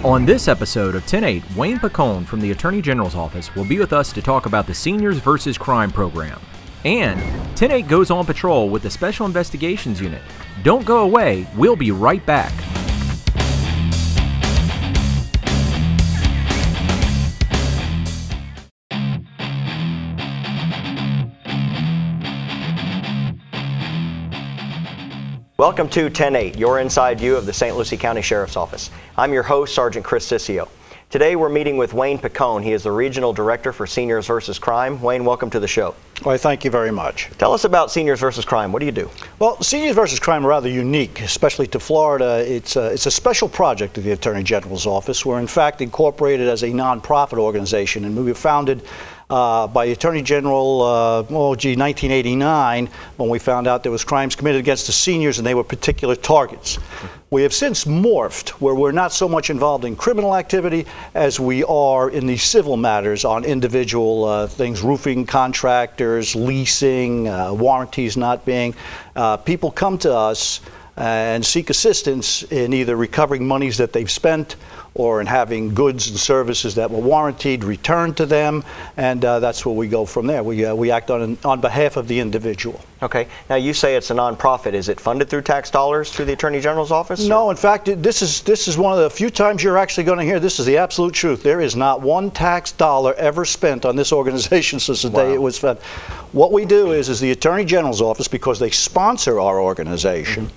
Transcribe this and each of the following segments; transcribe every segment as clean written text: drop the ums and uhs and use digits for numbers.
On this episode of 10-8, Wayne Picone from the Attorney General's Office will be with us to talk about the Seniors vs. Crime program. And 10-8 goes on patrol with the Special Investigations Unit. Don't go away, we'll be right back. Welcome to 10-8, your inside view of the St. Lucie County Sheriff's Office. I'm your host, Sergeant Chris Ciccio. Today we're meeting with Wayne Picone. He is the Regional Director for Seniors vs. Crime. Wayne, welcome to the show. Well, thank you very much. Tell us about Seniors vs. Crime. What do you do? Well, Seniors vs. Crime are rather unique, especially to Florida. It's a special project of the Attorney General's Office. We're in fact incorporated as a nonprofit organization, and we were founded by Attorney General, 1989, when we found out there was crimes committed against the seniors and they were particular targets. We have since morphed where we're not so much involved in criminal activity as we are in the civil matters on individual things, roofing contractors, leasing, warranties not being. People come to us and seek assistance in either recovering monies that they've spent or in having goods and services that were warranted returned to them, and that's where we go from there. We act on behalf of the individual. Okay. Now you say it's a nonprofit. Is it funded through tax dollars through the Attorney General's Office? No, in fact, this is one of the few times you're actually going to hear this is the absolute truth. There is not one tax dollar ever spent on this organization since the day it was founded. What we do is the Attorney General's Office, because they sponsor our organization,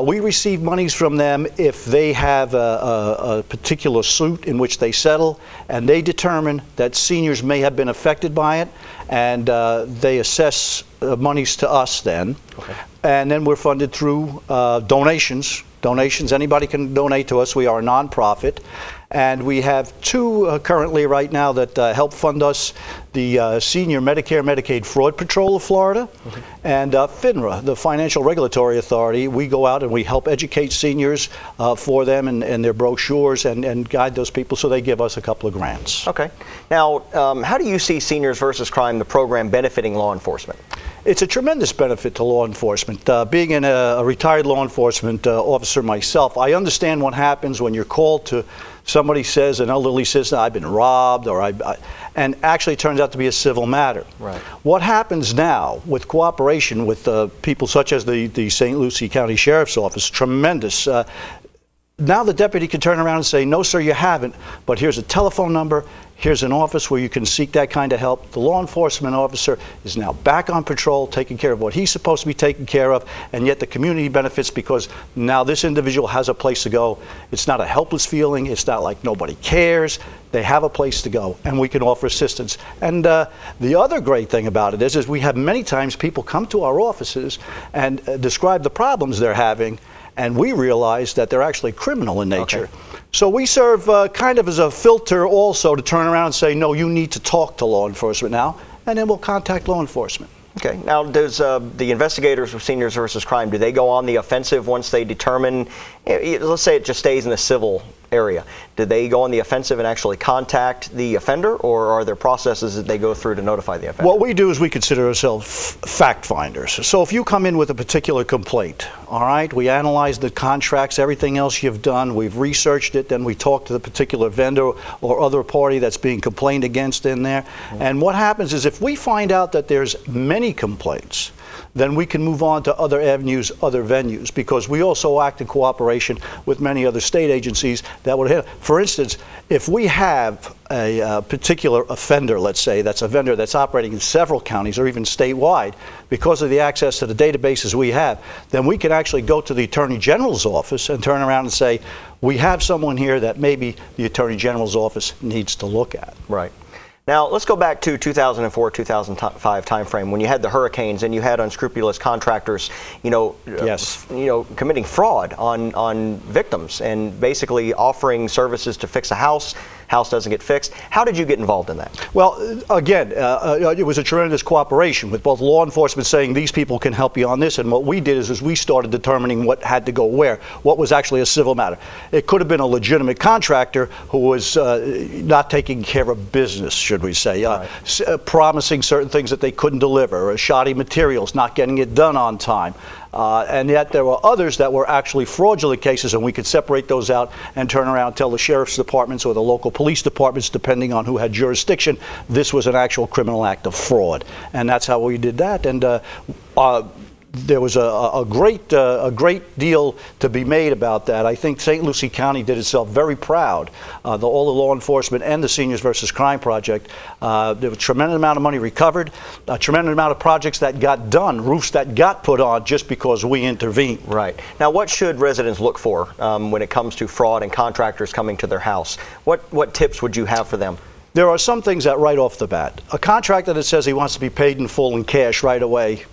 we receive monies from them if they have a particular suit in which they settle, and they determine that seniors may have been affected by it, and they assess monies to us then. Okay. And then we're funded through donations. Anybody can donate to us. We are a nonprofit. And we have two currently right now that help fund us, the Senior Medicare Medicaid Fraud Patrol of Florida, and FINRA, the Financial Regulatory Authority. We go out and we help educate seniors for them and their brochures and guide those people, so they give us a couple of grants. Okay. Now, how do you see Seniors vs. Crime, the program, benefiting law enforcement? It's a tremendous benefit to law enforcement. Being a retired law enforcement officer myself, I understand what happens when you're called to somebody says, an elderly says, I've been robbed, or and actually it turns out to be a civil matter. Right. What happens now with cooperation with people such as the St. Lucie County Sheriff's Office, tremendous. Now the deputy can turn around and say, no, sir, you haven't, but here's a telephone number, here's an office where you can seek that kind of help. The law enforcement officer is now back on patrol, taking care of what he's supposed to be taking care of, and yet the community benefits because now this individual has a place to go. It's not a helpless feeling. It's not like nobody cares. They have a place to go, and we can offer assistance. And the other great thing about it is we have many times people come to our offices and describe the problems they're having, and we realize that they're actually criminal in nature. Okay. So we serve kind of as a filter also to turn around and say, no, you need to talk to law enforcement now, and then we'll contact law enforcement. Okay. Now, does the investigators of Seniors vs. Crime, do they go on the offensive once they determine, let's say it just stays in the civil area, do they go on the offensive and actually contact the offender, or are there processes that they go through to notify the offender? What we do is we consider ourselves fact finders. So if you come in with a particular complaint, all right, we analyze the contracts, everything else you've done, we've researched it, then we talk to the particular vendor or other party that's being complained against in there. And what happens is if we find out that there's many complaints, then we can move on to other avenues, other venues, because we also act in cooperation with many other state agencies that would handle. For instance, if we have a particular offender, let's say, that's a vendor that's operating in several counties or even statewide, because of the access to the databases we have, then we can actually go to the Attorney General's Office and turn around and say, we have someone here that maybe the Attorney General's Office needs to look at. Right. Now, let's go back to 2004-2005 timeframe when you had the hurricanes and you had unscrupulous contractors, committing fraud on victims and basically offering services to fix a house. House doesn't get fixed. How did you get involved in that? Well, again, it was a tremendous cooperation with both law enforcement saying these people can help you on this, and what we did is we started determining what had to go where, what was actually a civil matter. It could have been a legitimate contractor who was not taking care of business, should we say, promising certain things that they couldn't deliver, or shoddy materials, not getting it done on time. And yet there were others that were actually fraudulent cases, and we could separate those out and turn around and tell the sheriff's departments or the local police departments, depending on who had jurisdiction, this was an actual criminal act of fraud. And that's how we did that. And there was a great deal to be made about that. I think St. Lucie County did itself very proud. All the law enforcement and the Seniors versus Crime Project. There was a tremendous amount of money recovered, a tremendous amount of projects that got done, roofs that got put on just because we intervened. Right. Now, what should residents look for when it comes to fraud and contractors coming to their house? What tips would you have for them? There are some things that right off the bat. A contractor that says he wants to be paid in full in cash right away,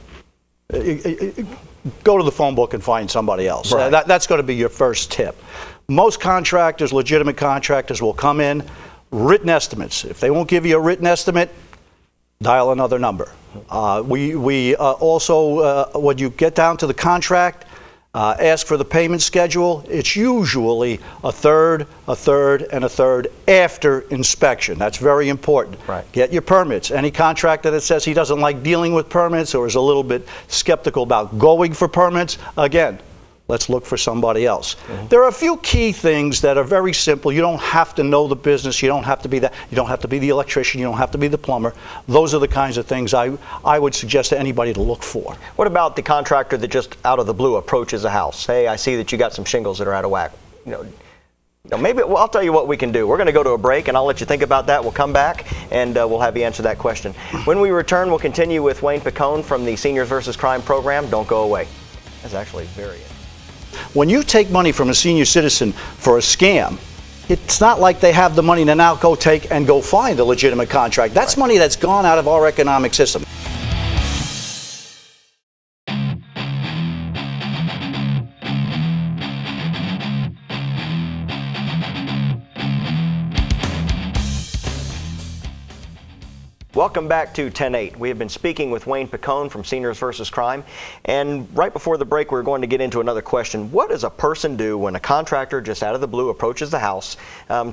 go to the phone book and find somebody else. Right. That's going to be your first tip. Most contractors, legitimate contractors, will come in, written estimates. If they won't give you a written estimate, dial another number. We also, when you get down to the contract, ask for the payment schedule. It's usually a third, and a third after inspection. That's very important. Right. Get your permits. Any contractor that says he doesn't like dealing with permits or is a little bit skeptical about going for permits, again, let's look for somebody else. Mm-hmm. There are a few key things that are very simple. You don't have to know the business. You don't have to be that. You don't have to be the electrician. You don't have to be the plumber. Those are the kinds of things I would suggest to anybody to look for. What about the contractor that just out of the blue approaches a house? Hey, I see that you got some shingles that are out of whack. Maybe I'll tell you what we can do. We're going to go to a break, and I'll let you think about that. We'll come back, and we'll have you answer that question. When we return, we'll continue with Wayne Picone from the Seniors versus Crime program. Don't go away. That's actually very interesting. When you take money from a senior citizen for a scam, it's not like they have the money to now go take and go find a legitimate contract. That's money that's gone out of our economic system. Welcome back to 10-8. We have been speaking with Wayne Picone from Seniors versus Crime, and right before the break we were going to get into another question. What does a person do when a contractor just out of the blue approaches the house?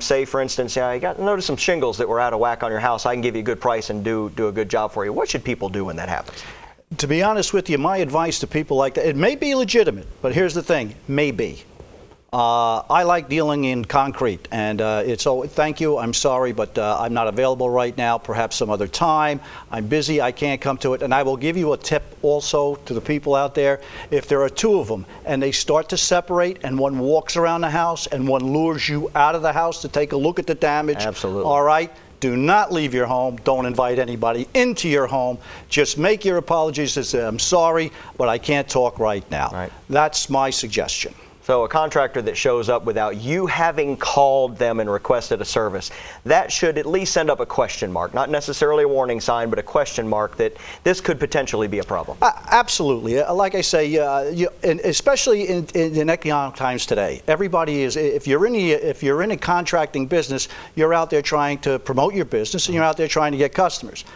Say for instance, I noticed some shingles that were out of whack on your house. I can give you a good price and do a good job for you. What should people do when that happens? To be honest with you, my advice to people like that, it may be legitimate, but here's the thing, maybe. I like dealing in concrete, and thank you, I'm sorry, but I'm not available right now, perhaps some other time. I'm busy, I can't come to it. And I will give you a tip also to the people out there. If there are two of them and they start to separate and one walks around the house and one lures you out of the house to take a look at the damage. Absolutely. All right? Do not leave your home. Don't invite anybody into your home. Just make your apologies and say, I'm sorry, but I can't talk right now. Right. That's my suggestion. So a contractor that shows up without you having called them and requested a service, that should at least send up a question mark, not necessarily a warning sign, but a question mark that this could potentially be a problem. Absolutely. Like I say, especially in economic times today, everybody is, if you're in a contracting business, you're out there trying to promote your business and you're out there trying to get customers.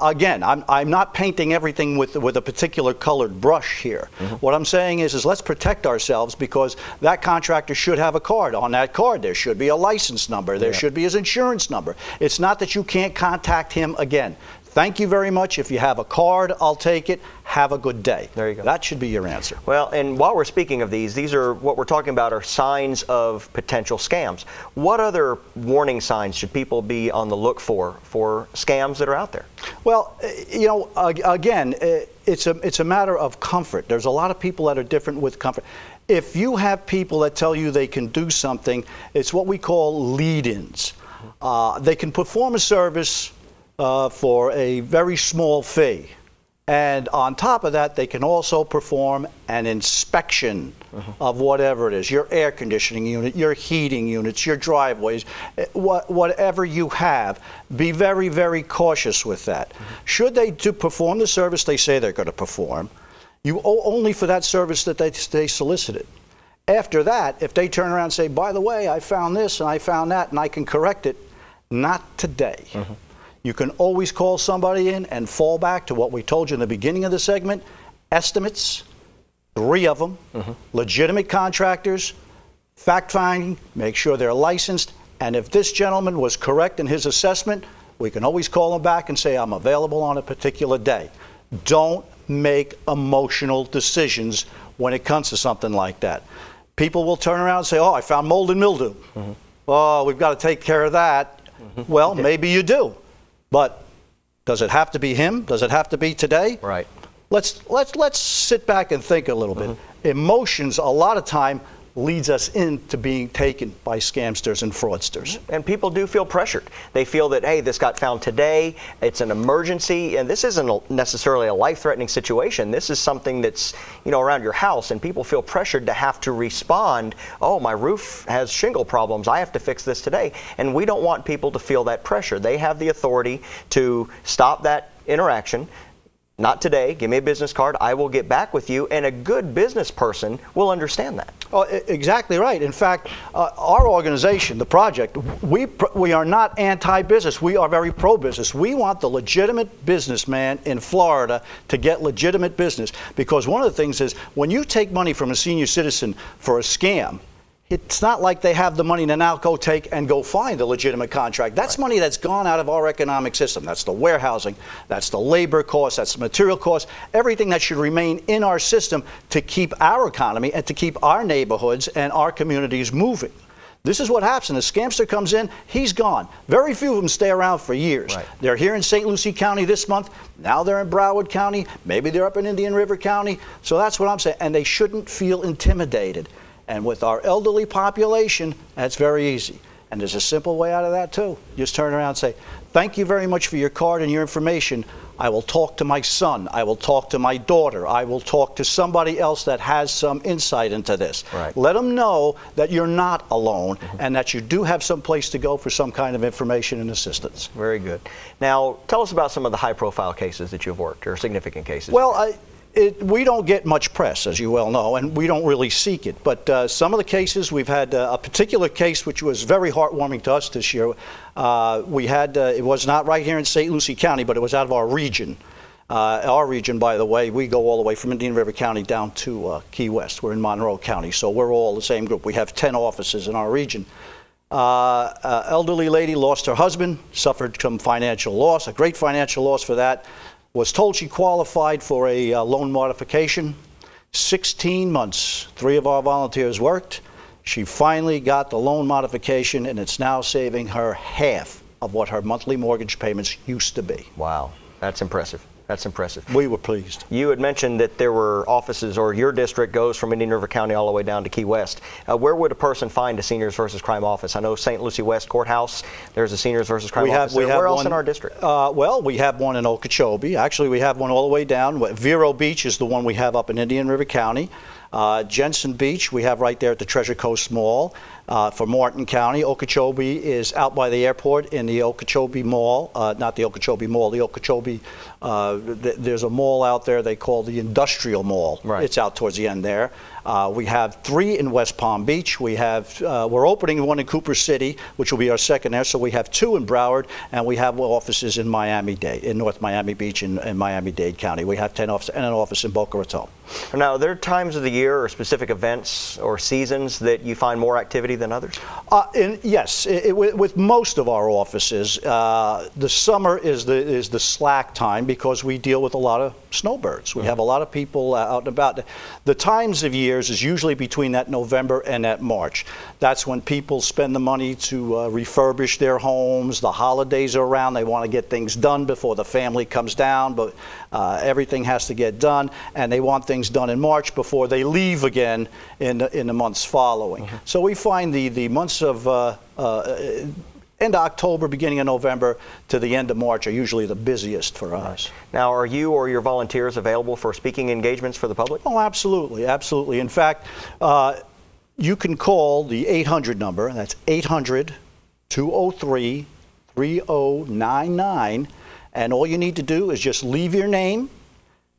Again, I'm not painting everything with a particular colored brush here. Mm-hmm. What I'm saying is let's protect ourselves, because that contractor should have a card. On that card, there should be a license number. There should be his insurance number. It's not that you can't contact him again. Thank you very much. If you have a card, I'll take it. Have a good day. There you go. That should be your answer. Well, and while we're speaking of these are what we're talking about are signs of potential scams. What other warning signs should people be on the look for scams that are out there? Well, again, it's a matter of comfort. There's a lot of people that are different with comfort. If you have people that tell you they can do something, it's what we call lead-ins. They can perform a service for a very small fee. And on top of that, they can also perform an inspection of whatever it is, your air conditioning unit, your heating units, your driveways, whatever you have. Be very, very cautious with that. Should they perform the service they say they're going to perform, you owe only for that service that they solicited. After that, if they turn around and say, by the way, I found this and I found that and I can correct it, not today. You can always call somebody in and fall back to what we told you in the beginning of the segment, estimates, 3 of them, legitimate contractors, fact-finding, make sure they're licensed, and if this gentleman was correct in his assessment, we can always call him back and say, I'm available on a particular day. Don't make emotional decisions when it comes to something like that. People will turn around and say, oh, I found mold and mildew. Oh, we've got to take care of that. Well, maybe you do. But does it have to be him? Does it have to be today? Right. Let's sit back and think a little bit. Emotions, a lot of time, leads us into being taken by scamsters and fraudsters. And people do feel pressured. They feel that, hey, this got found today, it's an emergency, and this isn't necessarily a life-threatening situation. This is something that's, around your house, and people feel pressured to have to respond, oh, my roof has shingle problems, I have to fix this today. And we don't want people to feel that pressure. They have the authority to stop that interaction. Not today, give me a business card, I will get back with you, and a good business person will understand that. Oh, exactly right. In fact, our organization, the project, we are not anti-business. We are very pro-business. We want the legitimate businessman in Florida to get legitimate business, because one of the things is when you take money from a senior citizen for a scam, it's not like they have the money to now go take and go find a legitimate contract. That's money that's gone out of our economic system. That's the warehousing, that's the labor costs, that's the material costs, everything that should remain in our system to keep our economy and to keep our neighborhoods and our communities moving. This is what happens. A scamster comes in, he's gone. Very few of them stay around for years. Right. They're here in St. Lucie County this month. Now they're in Broward County. Maybe they're up in Indian River County. So that's what I'm saying. And they shouldn't feel intimidated. And with our elderly population, that's very easy. And there's a simple way out of that too. Just turn around and say, thank you very much for your card and your information. I will talk to my son. I will talk to my daughter. I will talk to somebody else that has some insight into this. Right. Let them know that you're not alone and that you do have some place to go for some kind of information and assistance. Very good. Now, tell us about some of the high-profile cases that you've worked, or significant cases. Well, we don't get much press, as you well know, and we don't really seek it. But some of the cases, we've had a particular case which was very heartwarming to us this year. We had, it was not right here in St. Lucie County, but it was out of our region. Our region, by the way, we go all the way from Indian River County down to Key West. We're in Monroe County, so we're all the same group. We have 10 offices in our region. Elderly lady lost her husband, suffered some financial loss, a great financial loss for that. Was told she qualified for a loan modification. 16 months, 3 of our volunteers worked. She finally got the loan modification, and it's now saving her half of what her monthly mortgage payments used to be. Wow, that's impressive. That's impressive. We were pleased. You had mentioned that there were offices, or your district goes from Indian River County all the way down to Key West. Where would a person find a Seniors versus Crime office? I know St. Lucie West Courthouse, there's a Seniors versus Crime office. Where else in our district? Well, we have one in Okeechobee. Actually, we have one all the way down. Vero Beach is the one we have up in Indian River County. Jensen Beach, we have right there at the Treasure Coast Mall. For Martin County, Okeechobee is out by the airport in the Okeechobee Mall, not the Okeechobee Mall, the Okeechobee, there's a mall out there they call the Industrial Mall. Right. It's out towards the end there. We have 3 in West Palm Beach. We have, we're opening one in Cooper City, which will be our second there. So we have 2 in Broward, and we have offices in Miami-Dade, in North Miami Beach and Miami-Dade County. We have 10 offices and an office in Boca Raton. Now, are there times of the year or specific events or seasons that you find more activity than others? Yes, with most of our offices, the summer is the slack time because we deal with a lot of snowbirds. We have a lot of people out and about. The times of years is usually between that November and that March. That's when people spend the money to refurbish their homes. The holidays are around. They want to get things done before the family comes down, but everything has to get done, and they want things done in March before they leave again in the months following. So we find the months of end of October, beginning of November to the end of March are usually the busiest for us. Now, are you or your volunteers available for speaking engagements for the public? Oh, absolutely, absolutely. In fact, you can call the 800 number, and that's 800-203-3099, and all you need to do is just leave your name,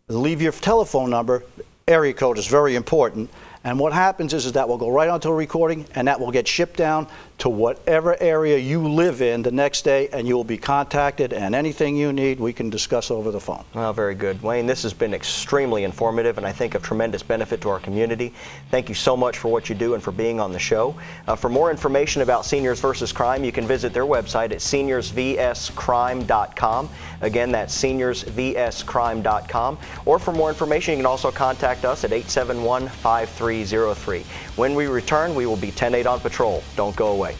leave your telephone number. Area code is very important, And what happens is that will go right onto a recording, and that will get shipped down to whatever area you live in the next day, and you will be contacted, and anything you need we can discuss over the phone. Well, very good. Wayne, this has been extremely informative and I think of tremendous benefit to our community. Thank you so much for what you do and for being on the show. For more information about Seniors versus Crime, you can visit their website at seniorsvscrime.com. Again, that's seniorsvscrime.com. Or for more information, you can also contact us at 871-5303. When we return, we will be 10-8 on patrol. Don't go away.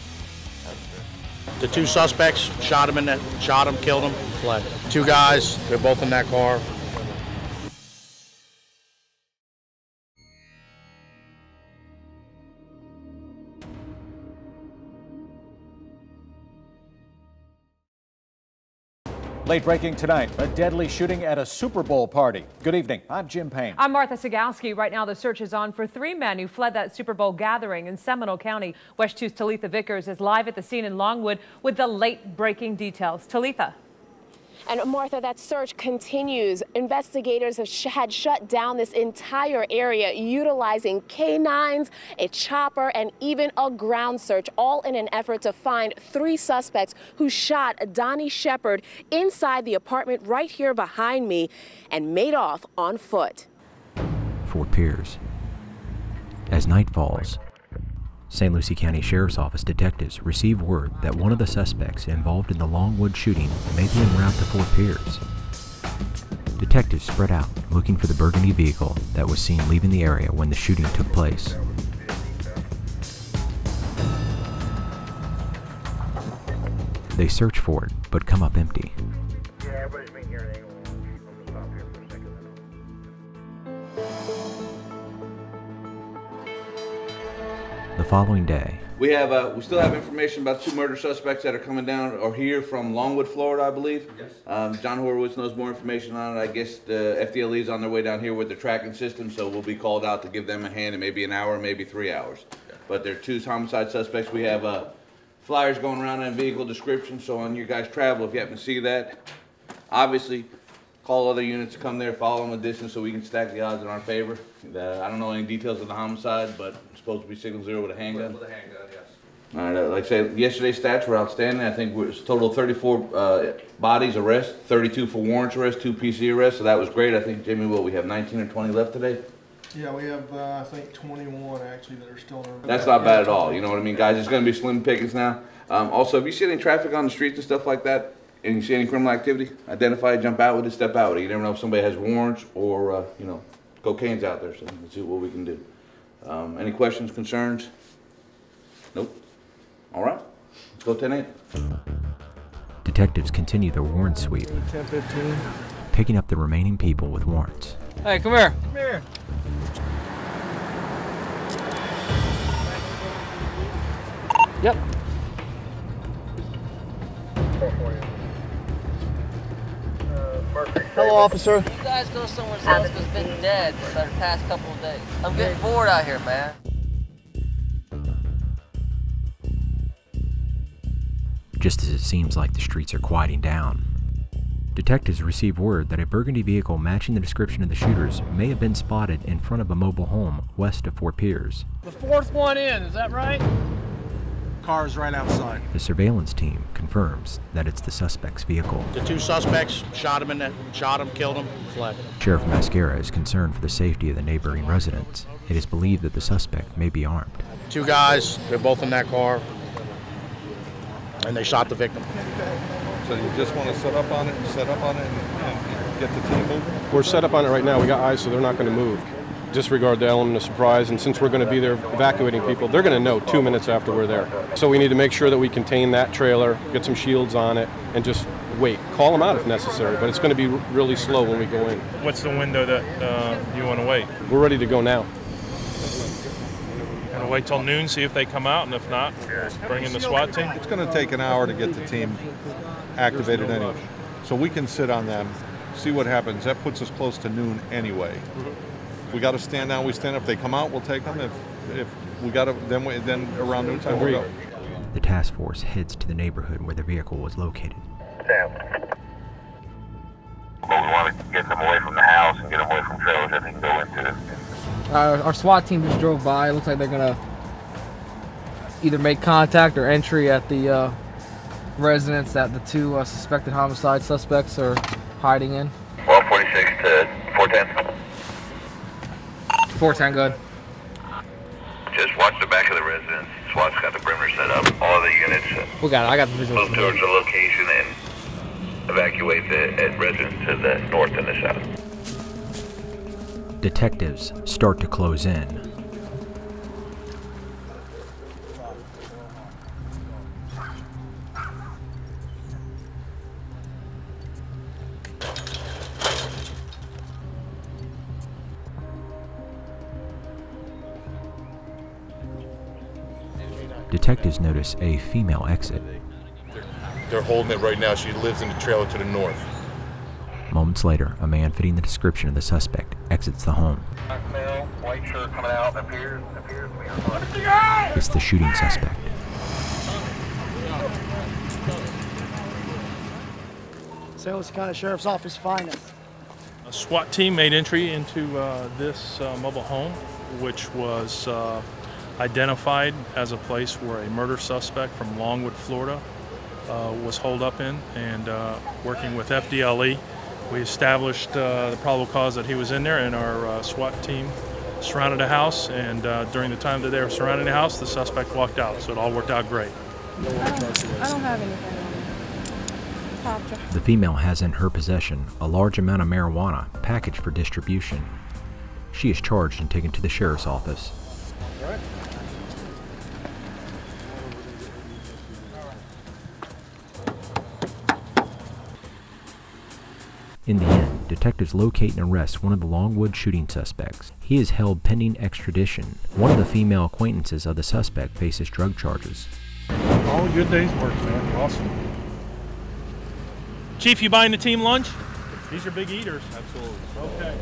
The two suspects shot him, killed him, fled. Two guys, they're both in that car. Late breaking tonight, a deadly shooting at a Super Bowl party. Good evening, I'm Jim Payne. I'm Martha Sagowski. Right now the search is on for 3 men who fled that Super Bowl gathering in Seminole County. West 2's Talitha Vickers is live at the scene in Longwood with the late breaking details. Talitha. And Martha, that search continues. Investigators had shut down this entire area utilizing canines, a chopper, and even a ground search, all in an effort to find 3 suspects who shot Donnie Shepard inside the apartment right here behind me and made off on foot. Fort Pierce. As night falls, St. Lucie County Sheriff's Office detectives receive word that one of the suspects involved in the Longwood shooting may be en route to Fort Pierce. Detectives spread out looking for the burgundy vehicle that was seen leaving the area when the shooting took place. They search for it, but come up empty. The following day, we still have information about 2 murder suspects that are coming down or here from Longwood, Florida, I believe. Yes. John Horowitz knows more information on it. I guess the FDLE is on their way down here with the tracking system, so we'll be called out to give them a hand in maybe an hour, maybe 3 hours. Yeah. But they're 2 homicide suspects. We have flyers going around and vehicle description, so on your guys' travel, if you happen to see that, obviously call other units to come there, follow them a distance so we can stack the odds in our favor. I don't know any details of the homicide, but it's supposed to be Signal 0 with a handgun. With a handgun, yes. All right, like I said, yesterday's stats were outstanding. I think it was a total of 34 bodies arrest, 32 for warrants arrest, 2 PC arrests, so that was great. I think, Jimmy, we have 19 or 20 left today? Yeah, we have, I think, 21 actually that are still in. That's not bad at all, you know what I mean, guys? It's going to be slim pickings now. Also, if you see any traffic on the streets and stuff like that, and you see any criminal activity, identify, jump out with it, step out with it. You never know if somebody has warrants or, you know, cocaine's out there, so let's see what we can do. Any questions, concerns? Nope. All right, let's go 10-8. Detectives continue their warrant sweep, 10-15. picking up the remaining people with warrants. Hey, come here. Come here. Yep. Hello, officer. You guys go somewhere else because it's been dead for the past couple of days. I'm getting bored out here, man. Just as it seems like the streets are quieting down, detectives receive word that a burgundy vehicle matching the description of the shooters may have been spotted in front of a mobile home west of Fort Pierce. The 4th one in, is that right? Car's right outside. The surveillance team confirms that it's the suspect's vehicle. The 2 suspects shot him, killed him, fled. Sheriff Mascara is concerned for the safety of the neighboring residents. It is believed that the suspect may be armed. 2 guys, they're both in that car, and they shot the victim. So you just want to set up on it and get the team moving? We're set up on it right now. We got eyes, so they're not going to move. Disregard the element of surprise, and since we're going to be there evacuating people, they're going to know 2 minutes after we're there. So we need to make sure that we contain that trailer, get some shields on it, and just wait. Call them out if necessary, but it's going to be really slow when we go in. What's the window that you want to wait? We're ready to go now. Going to wait till noon, see if they come out, and if not, bring in the SWAT team? It's going to take an hour to get the team activated anyway. So we can sit on them, see what happens. That puts us close to noon anyway. If we got to stand down, we stand up. If they come out, we'll take them. If we got to, then around noontime we'll go. The task force heads to the neighborhood where the vehicle was located. Sam. But we want to get them away from the house and get them away from trailers that they can go into. Our SWAT team just drove by. It looks like they're gonna either make contact or entry at the residence that the two suspected homicide suspects are hiding in. 1246 to 410. 410, good. Just watch the back of the residence. SWAT's got the perimeter set up. All the units We got it. I got the visuals. move towards the location and evacuate the residents to the north and the south. Detectives start to close in. Detectives notice a female exit. They're holding it right now. She lives in the trailer to the north. Moments later, a man fitting the description of the suspect exits the home. Male, white shirt coming out, appears to be It's the shooting suspect. St. Louis County Sheriff's Office finest. A SWAT team made entry into this mobile home, which was identified as a place where a murder suspect from Longwood, Florida was holed up in, and working with FDLE, we established the probable cause that he was in there, and our SWAT team surrounded the house, and during the time that they were surrounding the house, the suspect walked out, so it all worked out great. I don't have anything on me. The female has in her possession a large amount of marijuana packaged for distribution. She is charged and taken to the sheriff's office. In the end, detectives locate and arrest one of the Longwood shooting suspects. He is held pending extradition. One of the female acquaintances of the suspect faces drug charges. All good day's work, man. Awesome. Chief, you buying the team lunch? These are big eaters. Absolutely. Okay.